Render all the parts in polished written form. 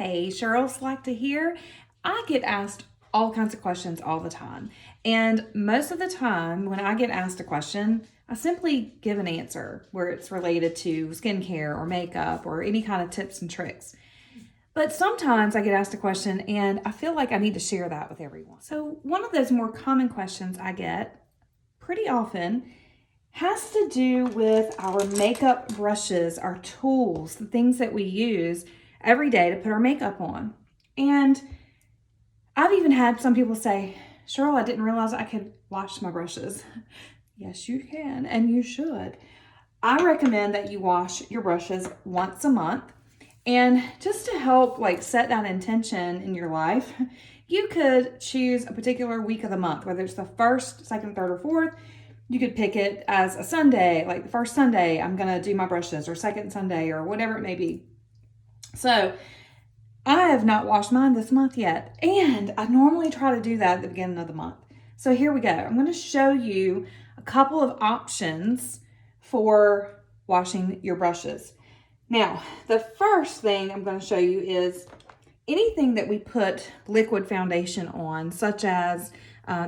Hey, Cheryl's like to hear. I get asked all kinds of questions all the time. And most of the time, when I get asked a question, I simply give an answer where it's related to skincare or makeup or any kind of tips and tricks. But sometimes I get asked a question and I feel like I need to share that with everyone. So, one of those more common questions I get pretty often has to do with our makeup brushes, our tools, the things that we use every day to put our makeup on. And I've even had some people say, Cheryl, I didn't realize I could wash my brushes. Yes, you can, and you should. I recommend that you wash your brushes once a month. And just to help set that intention in your life, you could choose a particular week of the month, whether it's the first, second, third, or fourth. You could pick it as a Sunday, like the first Sunday, I'm going to do my brushes, or second Sunday, or whatever it may be. So I have not washed mine this month yet, and I normally try to do that at the beginning of the month. So here we go. I'm going to show you a couple of options for washing your brushes. Now, the first thing I'm going to show you is anything that we put liquid foundation on, such as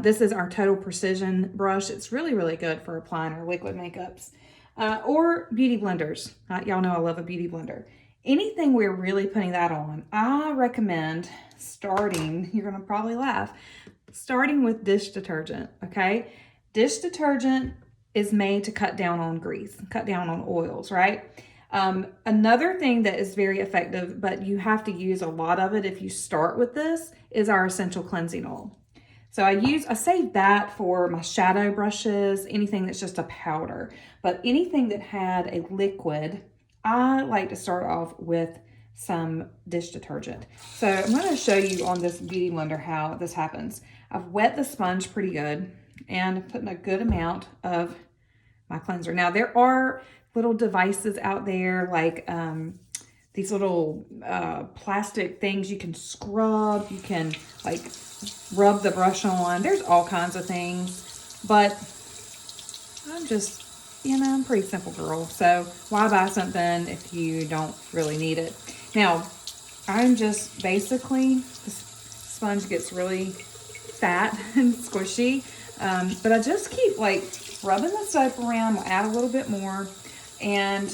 this is our Total Precision brush. It's really, really good for applying our liquid makeups. Or beauty blenders. Y'all know I love a beauty blender. Anything we're really putting that on, I recommend starting, you're going to probably laugh, starting with dish detergent, okay? Dish detergent is made to cut down on grease, cut down on oils, right? Another thing that is very effective, but you have to use a lot of it if you start with this, is our essential cleansing oil. So I save that for my shadow brushes, anything that's just a powder. But anything that had a liquid, I like to start off with some dish detergent. So I'm going to show you on this beauty blender how this happens. I've wet the sponge pretty good and put in a good amount of my cleanser. Now there are little devices out there like these little plastic things you can scrub, you can rub the brush on. There's all kinds of things, but I'm just, I'm a pretty simple girl. So why buy something if you don't really need it? Now, I'm just basically, the sponge gets really fat and squishy, but I just keep rubbing the soap around. I'll add a little bit more and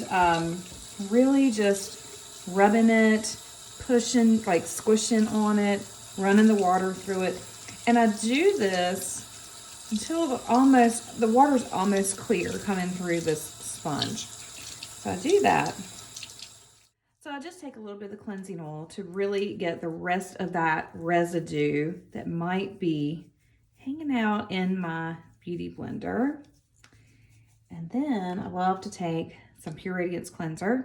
really just rubbing it, pushing, squishing on it, running the water through it. And I do this until the water's almost clear coming through this sponge. So I do that. So I just take a little bit of the cleansing oil to really get the rest of that residue that might be hanging out in my beauty blender. And then I love to take some Pure Radiance cleanser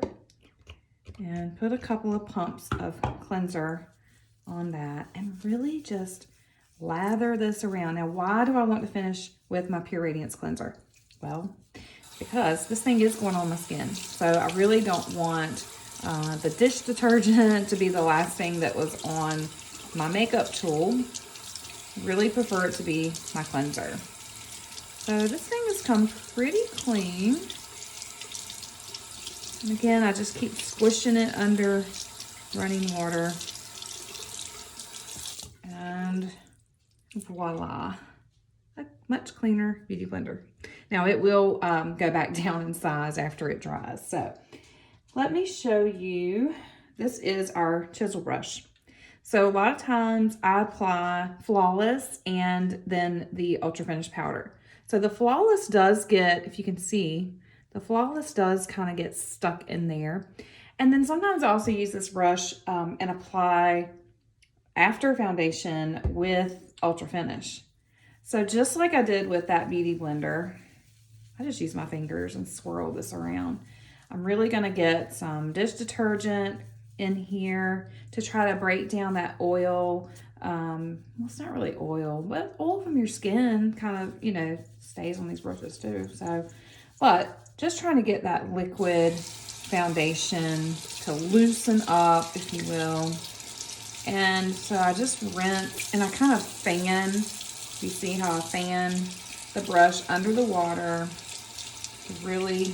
and put a couple of pumps of cleanser on that and really just lather this around. Now, why do I want to finish with my Pure Radiance cleanser? Well, because this thing is going on my skin. So I really don't want the dish detergent to be the last thing that was on my makeup tool. I really prefer it to be my cleanser. So this thing has come pretty clean. And again, I just keep squishing it under running water. And voila, a much cleaner beauty blender. Now it will go back down in size after it dries. So let me show you, this is our chisel brush. So a lot of times I apply Flawless and then the Ultra Finish powder. So the Flawless does get, if you can see, the Flawless does kind of get stuck in there. And then sometimes I also use this brush and apply after foundation with Ultra Finish. So just like I did with that beauty blender, I just use my fingers and swirl this around. I'm really going to get some dish detergent in here to try to break down that oil. Well, it's not really oil, but oil from your skin kind of, stays on these brushes too. So, but just trying to get that liquid foundation to loosen up, if you will. And so I just rinse and I kind of fan. You see how I fan the brush under the water to really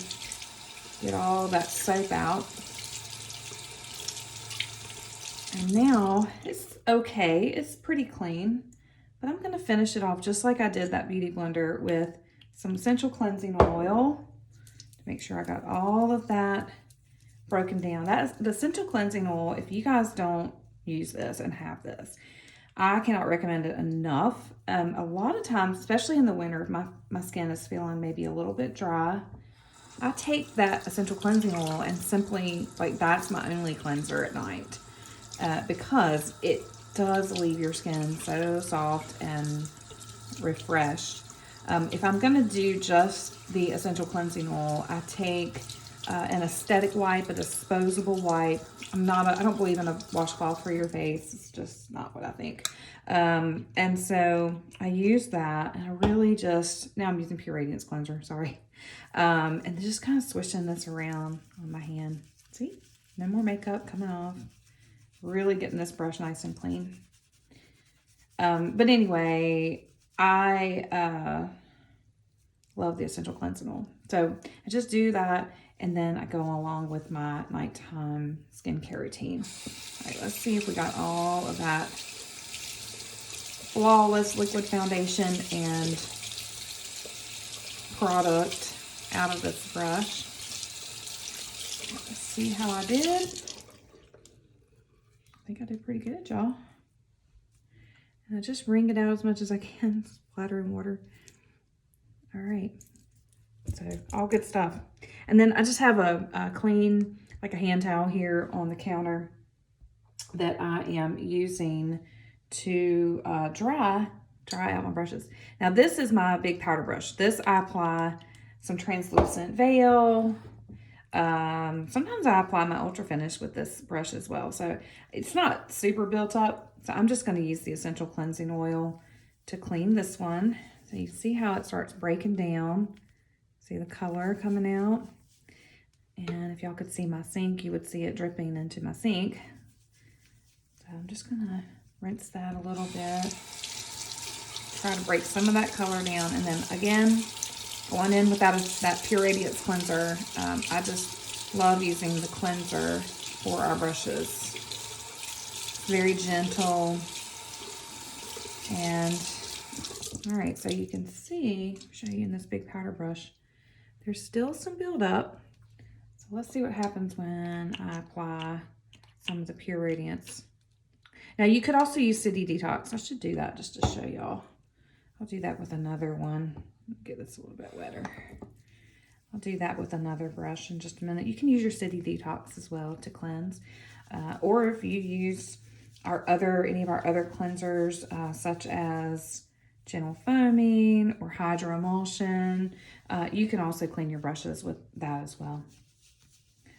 get all that soap out. And now it's okay, it's pretty clean, but I'm gonna finish it off just like I did that beauty blender with some essential cleansing oil to make sure I got all of that broken down. That's the essential cleansing oil. If you guys don't use this and have this, I cannot recommend it enough. A lot of times, especially in the winter, if my skin is feeling maybe a little bit dry, I take that essential cleansing oil and simply, like, that's my only cleanser at night, because it does leave your skin so soft and refreshed. If I'm gonna do just the essential cleansing oil, I take an aesthetic wipe, a disposable wipe. I don't believe in a washcloth for your face. It's just not what I think. And so I use that, and I really just, now I'm using Pure Radiance Cleanser, sorry. And just kind of swishing this around on my hand. See, no more makeup coming off. Really getting this brush nice and clean. But anyway, I love the essential cleansing oil. So I just do that, and then I go along with my nighttime skincare routine. All right, let's see if we got all of that flawless liquid foundation and product out of this brush. Let's see how I did. I think I did pretty good, y'all. And I just wring it out as much as I can, splatter in water. All right, so all good stuff. And then I just have a clean, like a hand towel here on the counter that I am using to dry out my brushes. Now this is my big powder brush. This I apply some translucent veil. Sometimes I apply my ultra finish with this brush as well. So it's not super built up. So I'm just going to use the essential cleansing oil to clean this one. So you see how it starts breaking down. See the color coming out. And if y'all could see my sink, you would see it dripping into my sink. So I'm just going to rinse that a little bit. Try to break some of that color down. And then again, going in with that Pure Radiance cleanser. I just love using the cleanser for our brushes. Very gentle. And all right, so you can see, I'll show you in this big powder brush, there's still some buildup. So let's see what happens when I apply some of the Pure Radiance. Now you could also use City Detox. I should do that just to show y'all. I'll do that with another one. Get this a little bit wetter. I'll do that with another brush in just a minute. You can use your City Detox as well to cleanse. Or if you use any of our other cleansers, such as Gentle Foaming or Hydro Emulsion, you can also clean your brushes with that as well.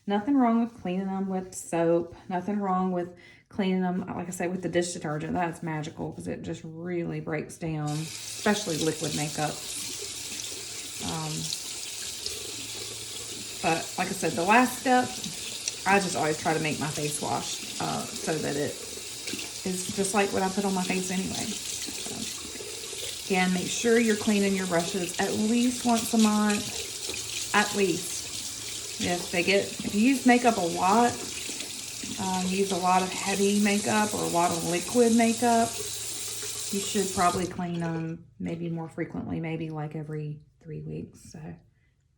Nothing wrong with cleaning them with soap. Nothing wrong with cleaning them, like I say, with the dish detergent. That's magical because it just really breaks down, especially liquid makeup. But like I said, the last step, I just always try to make my face wash so that it is just like what I put on my face anyway. So, again, make sure you're cleaning your brushes at least once a month, at least. If you use makeup a lot, use a lot of heavy makeup or a lot of liquid makeup, you should probably clean them maybe more frequently, maybe like every 3 weeks. So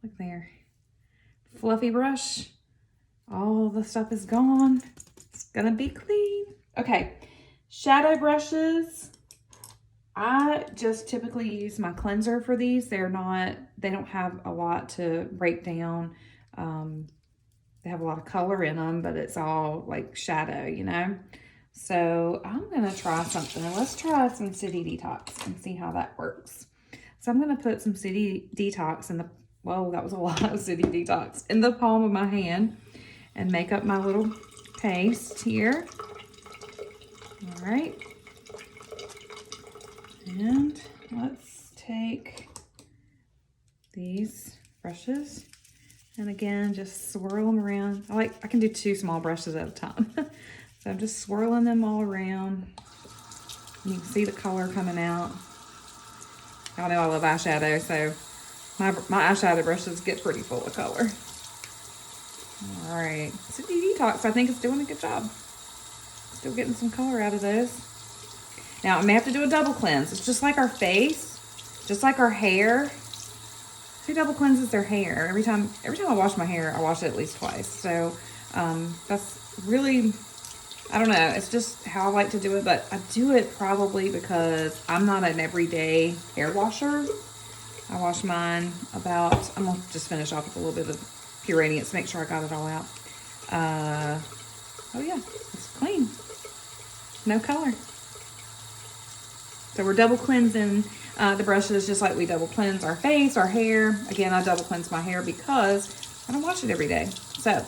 look there. Fluffy brush. All the stuff is gone. It's gonna be clean. Okay, shadow brushes. I just typically use my cleanser for these. They don't have a lot to break down. They have a lot of color in them, but it's all like shadow, you know? So I'm gonna try something. Let's try some City Detox and see how that works. So I'm gonna put some City Detox whoa, that was a lot of City Detox, in the palm of my hand and make up my little paste here. All right. And let's take these brushes and again, just swirl them around. I can do 2 small brushes at a time. So I'm just swirling them all around. You can see the color coming out. Y'all know I love eyeshadow, so my eyeshadow brushes get pretty full of color. All right, City Detox, I think it's doing a good job. Still getting some color out of those. Now I may have to do a double cleanse. It's just like our face, just like our hair. Who double cleanses their hair? Every time I wash my hair, I wash it at least twice. So that's really, I don't know. It's just how I like to do it, but I do it probably because I'm not an everyday hair washer. I wash mine about, I'm gonna just finish off with a little bit of Pure Radiance to make sure I got it all out. Oh yeah, it's clean. No color. So we're double cleansing the brushes just like we double cleanse our face, our hair. Again, I double cleanse my hair because I don't wash it every day. So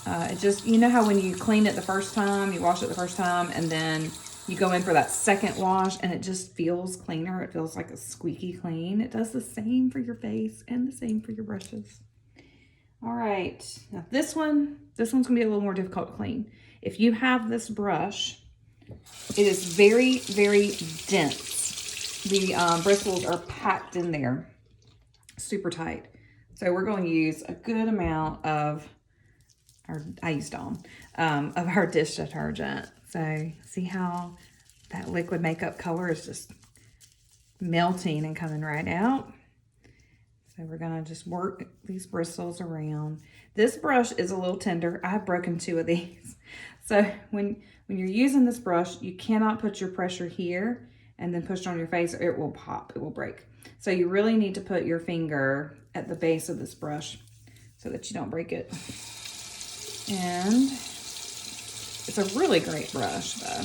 it just, you know how when you clean it the first time, you wash it the first time, and then you go in for that second wash and it just feels cleaner. It feels like a squeaky clean. It does the same for your face and the same for your brushes. All right, now this one's gonna be a little more difficult to clean. If you have this brush, it is very, very dense. The bristles are packed in there, super tight. So we're going to use a good amount of I used Dawn, of our dish detergent. So see how that liquid makeup color is just melting and coming right out. So we're gonna just work these bristles around. This brush is a little tender. I've broken 2 of these. So when you're using this brush, you cannot put your pressure here and then push it on your face or it will pop, it will break. So you really need to put your finger at the base of this brush so that you don't break it. And it's a really great brush though.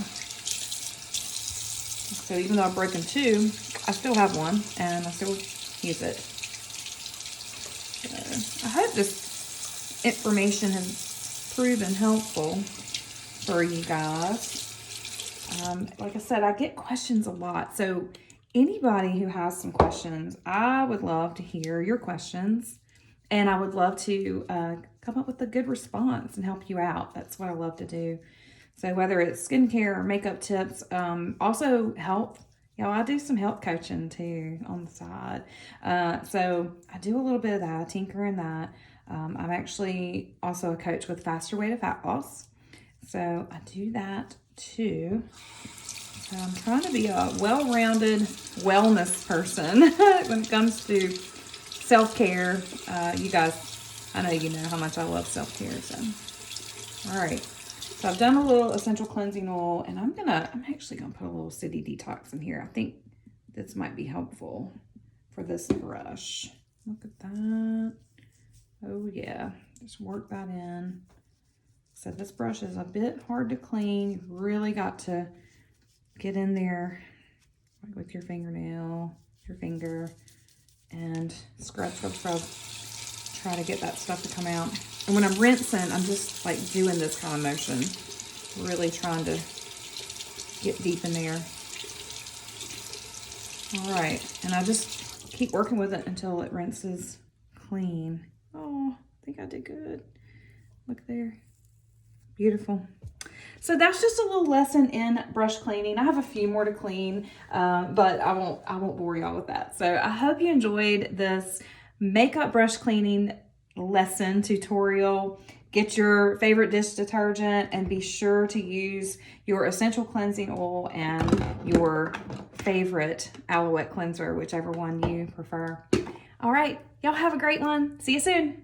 So even though I've broken 2, I still have one and I still use it. So I hope this information has proven helpful for you guys. Like I said, I get questions a lot. So anybody who has some questions, I would love to hear your questions. And I would love to come up with a good response and help you out. That's what I love to do. So whether it's skincare or makeup tips, also health. You know, I do some health coaching too on the side. So I do a little bit of that, tinker in that. I'm actually also a coach with Faster Way to Fat Loss. So I do that too. So I'm trying to be a well-rounded wellness person when it comes to self-care. You guys, I know you know how much I love self-care. So, all right. So I've done a little essential cleansing oil, and I'm actually gonna put a little city detox in here. I think this might be helpful for this brush. Look at that. Oh yeah, just work that in. So this brush is a bit hard to clean. You've really got to get in there with your fingernail, your finger, and scrub, scrub, scrub. Try to get that stuff to come out. And when I'm rinsing, I'm just like doing this kind of motion, really trying to get deep in there. All right, and I just keep working with it until it rinses clean. Oh, I think I did good. Look there. Beautiful. So that's just a little lesson in brush cleaning. I have a few more to clean, but I won't bore y'all with that. So I hope you enjoyed this makeup brush cleaning lesson tutorial. Get your favorite dish detergent and be sure to use your essential cleansing oil and your favorite Alouette cleanser, whichever one you prefer. All right, y'all have a great one. See you soon.